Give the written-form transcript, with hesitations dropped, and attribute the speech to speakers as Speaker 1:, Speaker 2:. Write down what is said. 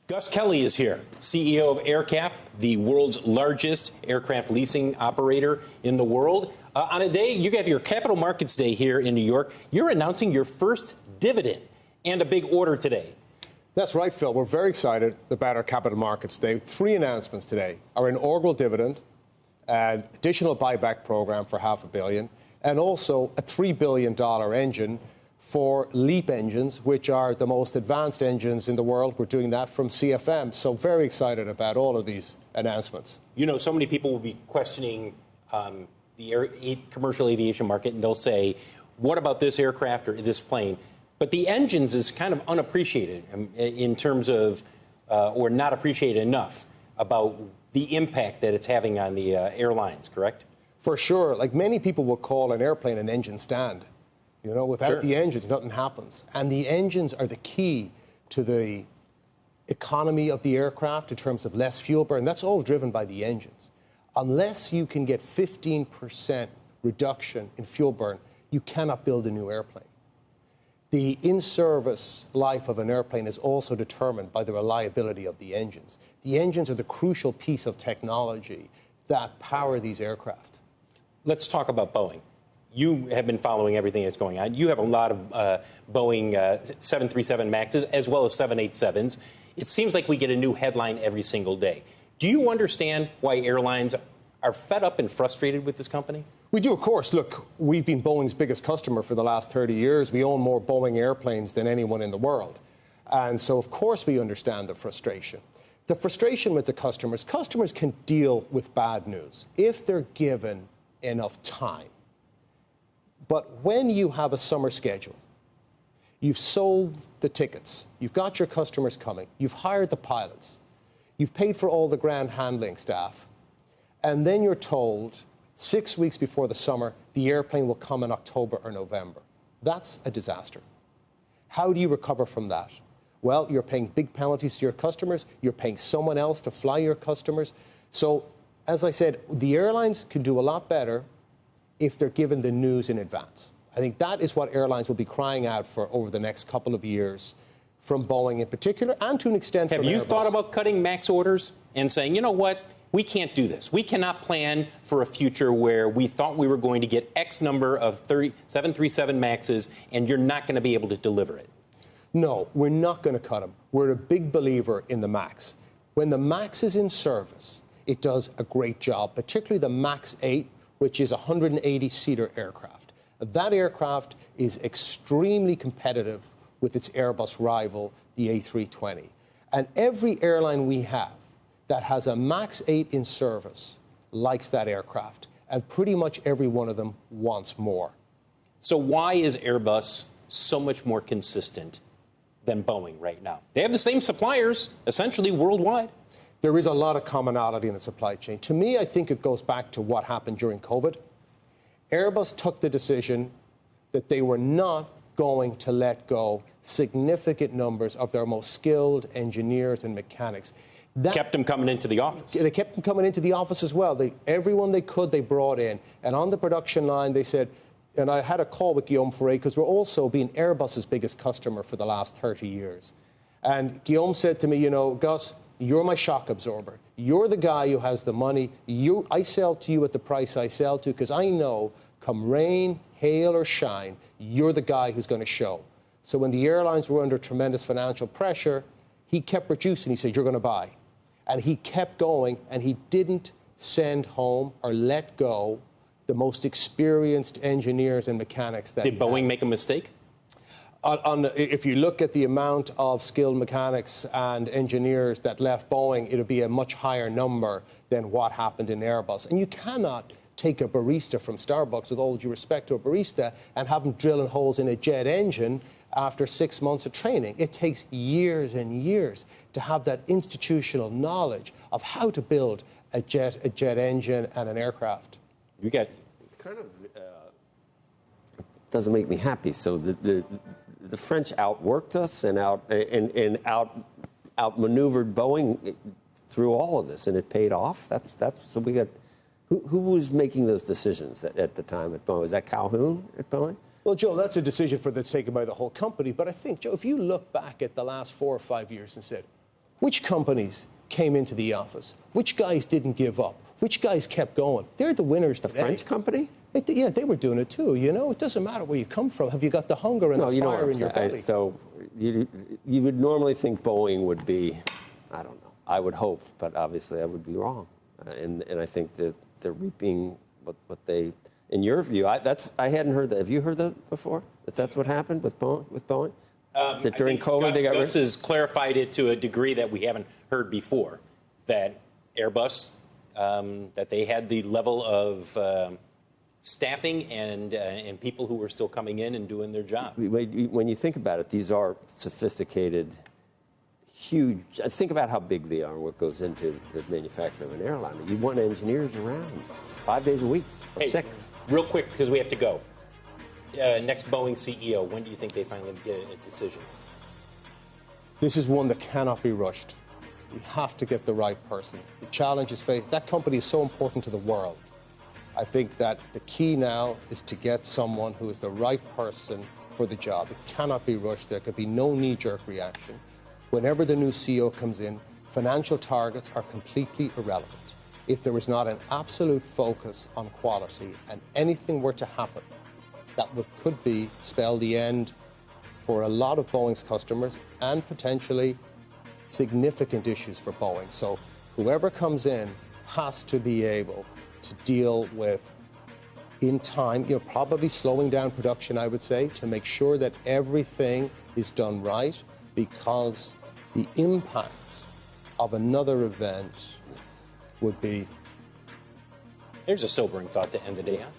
Speaker 1: Gus Kelly is here, CEO of AerCap, the world's largest aircraft leasing operator in the world. On a day, you have your Capital Markets Day here in New York. You're announcing your first dividend and a big order today.
Speaker 2: That's right, Phil. We're very excited about our Capital Markets Day. 3 announcements today. Our inaugural dividend, an additional buyback program for $500 million, and also a $3 billion engine for LEAP engines, which are the most advanced engines in the world. We're doing that from CFM. So very excited about all of these announcements.
Speaker 1: You know, so many people will be questioning the commercial aviation market, and they'll say, what about this aircraft or this plane? But the engines is kind of unappreciated in terms of, or not appreciated enough about the impact that it's having on the airlines, correct?
Speaker 2: For sure. Like many people will call an airplane an engine stand. You know, without the engines, nothing happens. And the engines are the key to the economy of the aircraft in terms of less fuel burn. That's all driven by the engines. Unless you can get 15% reduction in fuel burn, you cannot build a new airplane. The in-service life of an airplane is also determined by the reliability of the engines. The engines are the crucial piece of technology that power these aircraft.
Speaker 1: Let's talk about Boeing. You have been following everything that's going on. You have a lot of Boeing 737 MAXs as well as 787s. It seems like we get a new headline every single day. Do you understand why airlines are fed up and frustrated with this company?
Speaker 2: We do, of course. Look, we've been Boeing's biggest customer for the last 30 years. We own more Boeing airplanes than anyone in the world. And so, of course, we understand the frustration. The frustration with the customers can deal with bad news if they're given enough time. But when you have a summer schedule, you've sold the tickets, you've got your customers coming, you've hired the pilots, you've paid for all the ground handling staff, and then you're told 6 weeks before the summer, the airplane will come in October or November. That's a disaster. How do you recover from that? Well, you're paying big penalties to your customers, you're paying someone else to fly your customers. So, as I said, the airlines can do a lot better if they're given the news in advance. I think that is what airlines will be crying out for over the next couple of years, from Boeing in particular, and to an extent from Airbus.
Speaker 1: Have you thought about cutting MAX orders and saying, you know what, we can't do this. We cannot plan for a future where we thought we were going to get X number of 737 MAXs, and you're not going to be able to deliver it?
Speaker 2: No, we're not going to cut them. We're a big believer in the MAX. When the MAX is in service, it does a great job, particularly the MAX 8, which is a 180-seater aircraft. That aircraft is extremely competitive with its Airbus rival, the A320. And every airline we have that has a MAX 8 in service likes that aircraft. And pretty much every one of them wants more.
Speaker 1: So why is Airbus so much more consistent than Boeing right now? They have the same suppliers, essentially worldwide.
Speaker 2: There is a lot of commonality in the supply chain. To me, I think it goes back to what happened during COVID. Airbus took the decision that they were not going to let go significant numbers of their most skilled engineers and mechanics.
Speaker 1: That kept them coming into the office.
Speaker 2: They kept them coming into the office as well. Everyone they could, they brought in. And on the production line, they said, and I had a call with Guillaume Ferré, because we're also been Airbus's biggest customer for the last 30 years. And Guillaume said to me, you know, Gus, you're my shock absorber. You're the guy who has the money. I sell to you at the price I sell to, because I know come rain, hail, or shine, you're the guy who's going to show. So when the airlines were under tremendous financial pressure, he kept producing. He said, you're going to buy. And he kept going, and he didn't send home or let go the most experienced engineers and mechanics that
Speaker 1: Did Boeing make a mistake?
Speaker 2: If you look at the amount of skilled mechanics and engineers that left Boeing, it would be a much higher number than what happened in Airbus. And you cannot take a barista from Starbucks, with all due respect to a barista, and have them drilling holes in a jet engine after 6 months of training. It takes years and years to have that institutional knowledge of how to build a jet engine and an aircraft.
Speaker 1: You get
Speaker 3: kind of doesn't make me happy. So the French outworked us and outmaneuvered Boeing through all of this, and it paid off. So we got who was making those decisions at the time at Boeing? Was that Calhoun at Boeing?
Speaker 2: Well, Joe, that's a decision that's taken by the whole company. But I think, Joe, if you look back at the last 4 or 5 years and said, Which companies came into the office? Which guys didn't give up? Which guys kept going? They're the winners today.
Speaker 3: The French company?
Speaker 2: Yeah, they were doing it too. You know, it doesn't matter where you come from. Have you got the hunger and the fire in your belly?
Speaker 3: So you would normally think Boeing would be, I don't know, I would hope, but obviously I would be wrong. And I think that they're reaping what they, in your view, I hadn't heard that. Have you heard that before? That that's what happened with Boeing? That during COVID they got
Speaker 1: Gus has clarified it to a degree that we haven't heard before. That Airbus, that they had the level of staffing and people who were still coming in and doing their job.
Speaker 3: When you think about it, these are sophisticated, huge. Think about how big they are and what goes into the manufacturing of an airliner. You want engineers around 5 days a week or 6.
Speaker 1: Real quick, because we have to go. Next Boeing CEO, when do you think they finally get a decision?
Speaker 2: This is one that cannot be rushed. We have to get the right person. The challenge is faced. That company is so important to the world. I think that the key now is to get someone who is the right person for the job. It cannot be rushed. There could be no knee-jerk reaction. Whenever the new CEO comes in, financial targets are completely irrelevant. If there is not an absolute focus on quality and anything were to happen, that could spell the end for a lot of Boeing's customers and potentially significant issues for Boeing. So whoever comes in has to be able to deal with, in time, probably slowing down production, I would say, to make sure that everything is done right, because the impact of another event would be...
Speaker 1: Here's a sobering thought to end the day on.